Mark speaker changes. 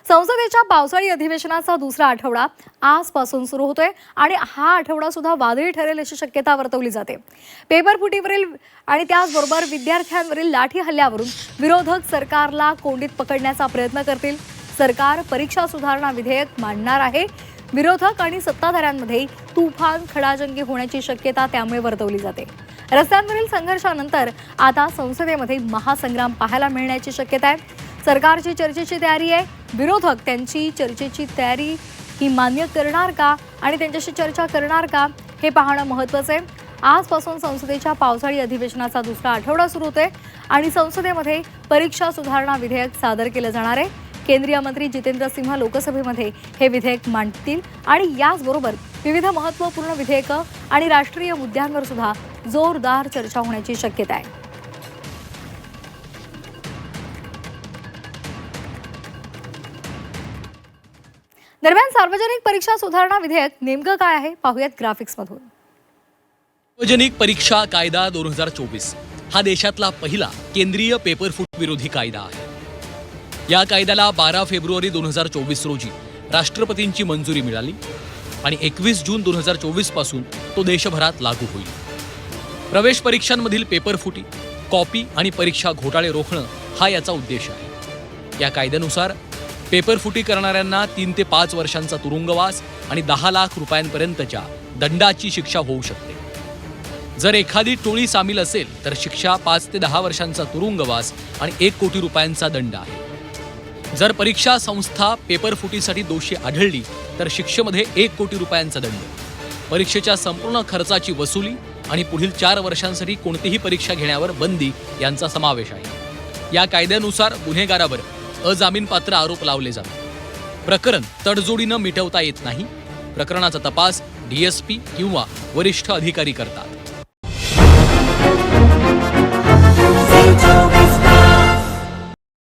Speaker 1: संसदेच्या पावसाळी अधिवेशनाचा दुसरा आठवडा आजपासून सुरू होतोय आणि हा आठवडा सुद्धा वादळी ठरेल अशी शक्यता वर्तवली जाते। पेपरफुटीवरील आणि त्याचबरोबर विद्यार्थ्यांवरील लाठी हल्ल्यावरून विरोधक सरकारला कोंडीत पकडण्याचा प्रयत्न करतील। सरकार परीक्षा सुधारणा विधेयक मांडणार आहे। विरोधक आणि सत्ताधाऱ्यांमध्ये तुफान खडाजंगी होण्याची शक्यता त्यामुळे वर्तवली जाते। रस्त्यांवरील संघर्षानंतर आता संसदेमध्ये महासंग्राम पाहायला मिळण्याची शक्यता आहे। सरकारची चर्चेची तयारी आहे। विरोधक त्यांची चर्चेची तयारी ही मान्य करणार का आणि त्यांच्याशी चर्चा करणार का हे पाहणं महत्त्वाचं आहे। आजपासून संसदेच्या पावसाळी अधिवेशनाचा दुसरा आठवडा सुरू होतोय आणि संसदेमध्ये परीक्षा सुधारणा विधेयक सादर केलं जाणार आहे। केंद्रीय मंत्री जितेंद्र सिंह लोकसभेमध्ये हे विधेयक मांडतील आणि याचबरोबर विविध महत्त्वपूर्ण विधेयकं आणि राष्ट्रीय मुद्द्यांवर सुद्धा जोरदार चर्चा होण्याची शक्यता आहे। दरम्यान सार्वजनिक परीक्षा सुधारणा विधेयक नेमकं काय आहे पाहूयात ग्राफिक्समधून।
Speaker 2: सार्वजनिक परीक्षा कायदा 2024 हा देशातला पहिला केंद्रीय पेपरफूट विरोधी कायदा आहे। या कायद्याला 12 फेब्रुवारी 2024 रोजी राष्ट्रपतींची मंजुरी मिळाली आणि 21 जून 2024 पासून तो देशभरात लागू होईल। प्रवेश परीक्षांमधील पेपरफुटी, कॉपी आणि परीक्षा घोटाळे रोखणं हा याचा उद्देश आहे। या कायद्यानुसार पेपरफुटी करणाऱ्यांना 3 ते 5 वर्षांचा तुरुंगवास आणि 10 लाख रुपयांपर्यंतच्या दंडाची शिक्षा होऊ शकते। जर एखादी टोळी सामील असेल तर शिक्षा 5 ते 10 वर्षांचा तुरुंगवास आणि 1 कोटी रुपयांचा दंड आहे। जर परीक्षा संस्था पेपरफुटीसाठी दोषी आढळली तर शिक्षेमध्ये 1 कोटी रुपयांचा दंड, परीक्षेच्या संपूर्ण खर्चाची वसुली आणि पुढील 4 वर्षांसाठी कोणतीही परीक्षा घेण्यावर बंदी यांचा समावेश आहे। या कायद्यानुसार गुन्हेगारावर अजामीनपात्र आरोप लावले जातात। प्रकरण तडजोडीनं मिटवता येत नाही। प्रकरणाचा तपास DSP किंवा वरिष्ठ अधिकारी करतात।